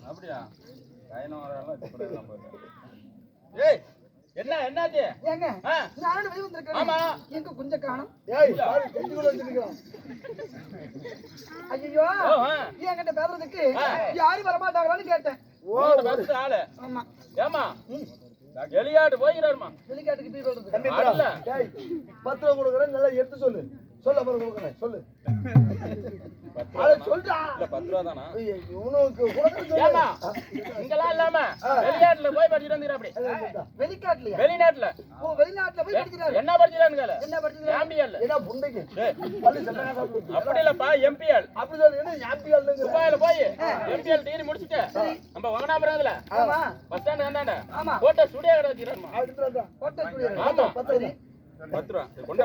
அப்படியா கையில வரலாம். ஏய் என்ன என்னாச்சு? ஏங்க நானும் வெளிய வந்திருக்கேன். ஆமா எங்க கொஞ்சம் காணோம். ஏய் பாரு கஞ்சிக்குள்ள வச்சிருக்கான். ஐயோ என்கிட்ட பேசுறதுக்கு யாரும் வர மாட்டாங்களான்னு கேட்டேன். ஓ பஸ் ஆளு. ஆமா ஏமா வெளியாட்டு போயிறாருமா. வெளிக்காட்டுக்கு போய் சொல்றது. தம்பி டேய் 10 ரூபாய் கொடுக்கறேன் நல்லா எடுத்து சொல்லு. சொல்ல அப்புறம் கொடுக்கறேன் சொல்லு. அத சொல்றா. இல்ல 10 ரூபாய் தானா? இவனுக்கு கொடுக்க சொல்லு. ஏமா இங்கலாம் இல்லாம வெளியாட்டுல போய் படிச்சிட்டு வந்தீங்க அப்படி. வெளிக்காட்டுலயா? வெளிநாட்டுல. ஓ வெளிநாட்டுல போய் படிக்கிறாரு. என்ன படிச்சான்னு கேளு. என்ன படிச்சாரு? எம்பிஎல். ஏடா புண்டைக்கு. பள்ளி சட்டங்க சாப்பிடு. அப்படி இல்லப்பா எம்பிஎல். அப்படி சொல்லு என்ன எம்பிஎல்ங்க. துபாயில போய் எம்பிஎல் டிகிரி முடிச்சிட்டு நம்ம வங்கனாபுரம்ல. ஆமா. பஸ் ஸ்டாண்ட் வந்தானே. ஆமா. போட்டோ ஸ்டுடியோ கடை வச்சிரமா. அடுத்துடா. Photo studio. ஆமா 10 ரூபாய். 10 ரூபாய். கொண்ட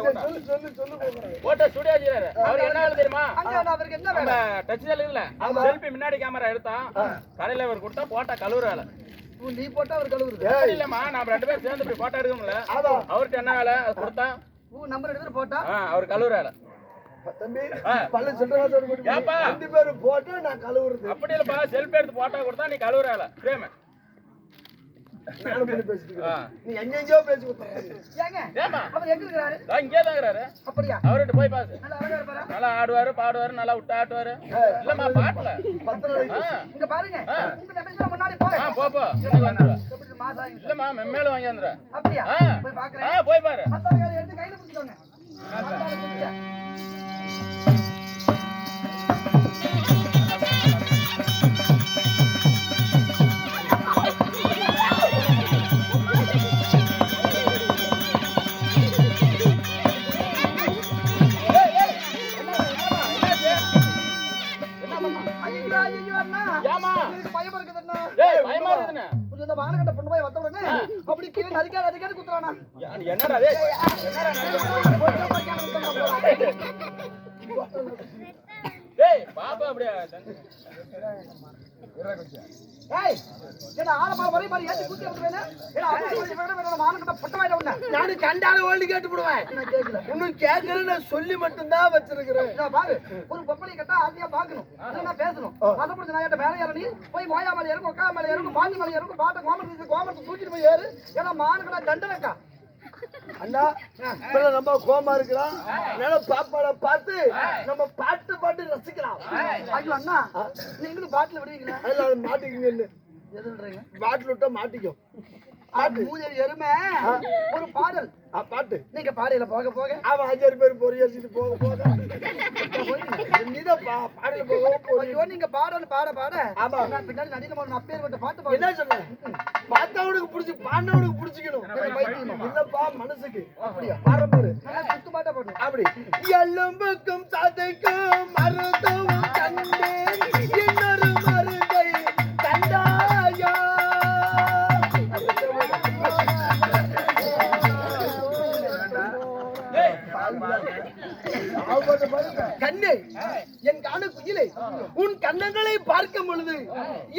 சொல்லு போறேன். Photo studio வச்சிராரு. அவர் என்ன ஆளு தெரியுமா? அங்க அவருக்கு என்ன வேலை? நம்ம டச் செல் இல்ல. செல்ஃபி முன்னாடி கேமரா எடுத்தா கடையில அவர் கொடுத்தா போட்டோ கலர் வேலை. நீ போட்டா அவர் கழுவுறது. அப்படி இல்லம்மா நாம ரெண்டு பேரும் சேர்ந்து இப்படி போட்டோ எடுக்கணும்ல. அவர்ட்ட என்ன வேலை அது கொடுத்தா நம்பர் எடுத்து போட்டா அவர் கலர் வேலை. தம்பி பள்ளி சட்டங்க சாப்பிடு. ஏப்பா 2 பேரும் போட்டா நான் கழுவுறது. அப்படி இல்லப்பா செல்ஃபி எடுத்து போட்டோ கொடுத்தா நீ கலர் வேலை. பிரேம நானும் பண்ணி பேசிட்டு நீ எங்கெங்கயோ பேசி குத்துறாரு. ஏங்க ஏமா அவர் எங்க இருக்காரு? இங்கே தான் இருக்காரு. அப்படியா? அவர்ட்ட போய் பாரு. நல்லா அழகா இருப்பாரா? நல்லா ஆடுவாரு பாடுவாரு நல்லா விட்டு ஆட்டுவாரு. இல்லம்மா பாட்டல 10 ரூபாய். இங்க பாருங்க உங்க நெபேஷ் முன்னாடி போங்க. போ இன்னைக்கு வந்துரு. எப்படி மாசா இல்லம்மா மெம்மேல வாங்கி வந்துரு. அப்படியா? போய் பாக்குறேன். போய் பாரு. மத்தவங்க எடுத்து கையில பிடிச்சுக்கோங்க. ஐயோ அண்ணா ஏமா எனக்கு பயமா இருக்குதுண்ணா. பயமா இருக்குதுன்னு கொஞ்சம் இந்த வானகட்ட பொண்ணு போய் வந்த உடனே அப்படி கீழே நதிக்காத குத்துறானா. என்னடா டேய் டேய் பாப்பா அப்படியே ஏய் என்ன ஆளபால வரை மாதிரி ஏத்தி குத்தி விட்டுவேனே. ஏடா அப்படி வேற வானகட்ட பொண்ணு வாயில வந்தா நான் கண்டால ஓடி கேட்டு போடுவேன். என்ன கேக்குற? இன்னும் கேக்குறேன் நான் சொல்லி மட்டும் தான் வச்சிருக்கேன். நான் பாரு ஒரு பொம்பளை கட்டா ஆதியா பாக்கணும். இல்லனா பேசணும். மதப்படி நான் மேல ஏறி போய் மோயா மேல ஏறும் ஒக்கா மேல ஏறும் பாஞ்சி மேல ஏறும் பாட்ட கோமரத்தை தூக்கிட்டு போய் ஏறு. ஏன்னா மானுகளா தண்டனக்கா. அண்ணா இப்ப நம்ம கோமா இருக்கிறோம். அதனால பாப்பாட பார்த்து நம்ம பாட்டு ரசிக்கலாம். ஐயோ அண்ணா நீங்களும் பாட்டில் விடுவீங்களா? அதுல அது மாட்டிக்குங்க. எதுன்றீங்க? பாட்டில் விட்டா மாட்டிக்கும். மூதேவி எருமை ஒரு பாடல் பாட்டு நீங்க பாடையில போக போக அவன் 5 பேர் பொறியாச்சிட்டு போக போக நீதான் பாடல போக. ஐயோ நீங்க பாடல் பாட பாட ஆமா நான் பின்னாடி நடிகை போன அப்பேர் விட்டு பாட்டு பாடு. என்ன சொன்னேன்? பார்த்தவனுக்கு பிடிச்சி பாண்டவனுக்கு பிடிச்சிக்கணும். இல்லப்பா மனசுக்கு அப்படியா பாரம்பரு குத்து பாட்டா பாடு. அப்படி எலும்புக்கும் சதைக்கும் மருந்தவும் கண்டேன் இன்னொரு மருந்தை கண்டாயா. கண்ணே என் காண குயிலே உன் கண்ணங்களை பார்க்கும் பொழுது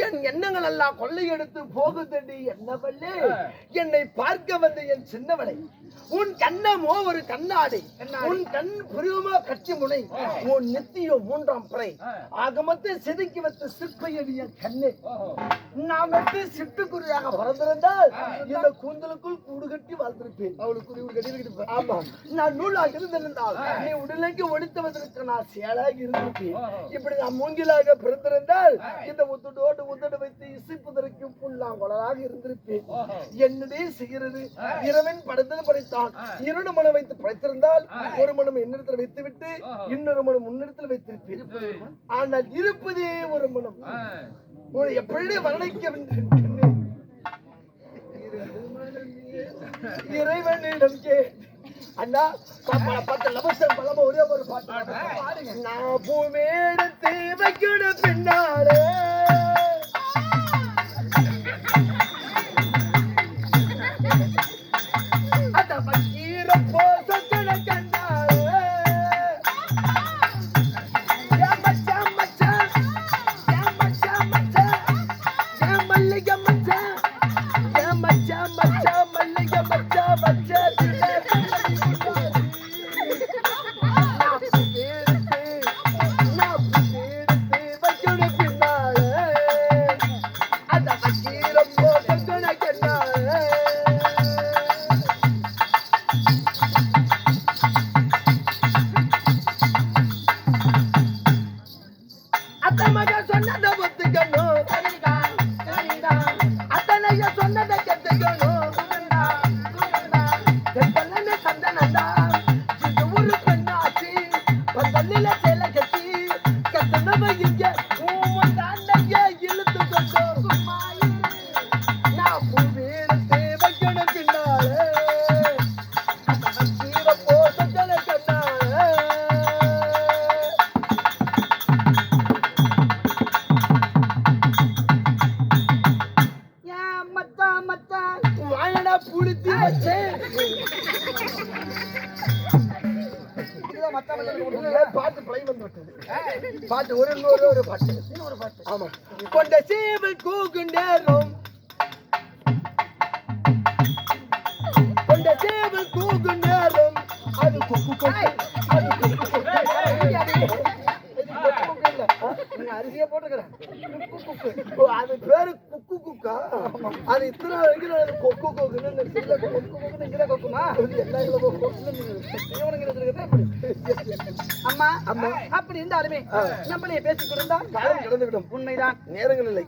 என் எண்ணங்கள் எல்லாம் கொள்ளையெடுத்து போகுதடி என்னவல்லே. என்னை பார்க்க வந்த என் சின்னவளை உன் கண்ணமோ ஒரு கண்ணாடி உன் கண் புருவமோ கட்சி முனை உன் நெத்தியோ 3ஆம் பிறை ஆகமத்தை செதுக்கி வைத்த சிற்பையடி என் கண்ணே. நாம் வெற்றி சிட்டுக்குருவியாக பிறந்திருந்தால் இந்த கூந்தலுக்குள் கூடு கட்டி வாழ்ந்திருப்பேன். அவளுக்கு கூடு கட்டி ஆமா நான் நூலாக இருந்திருந்தால் நீ உடலுக்கு ஒடித்துவதற்கு நான் சேலாக இருந்திருப்பேன். இப்படி நான் மூங்கிலாக பிறந்திருந்தால் இந்த உத்தடு வைத்து இசைப்பதற்கு புல்லாங்குழலாக இருந்திருப்பேன். என்னுடைய செய்கிறது இரவன் படைத்தது படைத்தான். 2 மனம் வைத்து படைத்திருந்தால் ஒரு மனம் என்னிடத்தில் வைத்து விட்டு இன்னொரு மனம் முன்னிடத்தில் வைத்திருப்பேன். ஆனால் இருப்பதே ஒரு மனம். எப்படி வர்ணிக்க இறைவனிடம் அண்ணா பாட்டு லபசன் பலமா ஒரே ஒரு பாட்டு நான் பூமேடத்தை வைக்கிற பின்னாலே அத பக்கீர போசக்கட கண்டாலே மல்லிகை மச்சான் மல்லிகை மச்சான் அத்தை மகன் சொன்னதை ஒத்துக்கணும் அத்தனைய சொன்னதை கத்துக்கணும் தெப்பலன்னு சந்தனண்டா இது ஒரு பெண்ணாச்சு பந்தல்ல சேலை கட்டி கத்தனவ இங்க ஊமன் தாண்டைய இழுத்து கொண்டோம் சும்மா நான் பூவீரத்தை வைக்கணும் பின்னாலே தீர போசங்களை கண்ணாலே மச்சான் மச்சான் வாயடா புடித்தி வச்சேன் இதுதான் மச்சான் மச்சான் பாட்டு பிளை வந்து விட்டது பாட்டு ஒரு பாட்டு இன்னொரு பாட்டு ஆமா கொண்ட சேவல் கூகுண்டேரும் கொண்ட சேவல் கூகுண்டேரும் அது குக்கு கொக்கு அது குக்கு கொக்கு நீங்க அரிசியா போட்டுக்கிறேன் ஓ, அது பேரு குக்கு குக்கா அது இத்தனை வரைக்கும் அது கொக்கு கொக்குன்னு சில கொக்கு இங்கே கொக்குமா எல்லா கொக்கு அம்மா அம்மா. அப்படி இருந்தாலுமே நம்மளே பேசிக் கொடுத்தா காலம் கடந்து விடும் உண்மைதான் நேரங்கள் இல்லை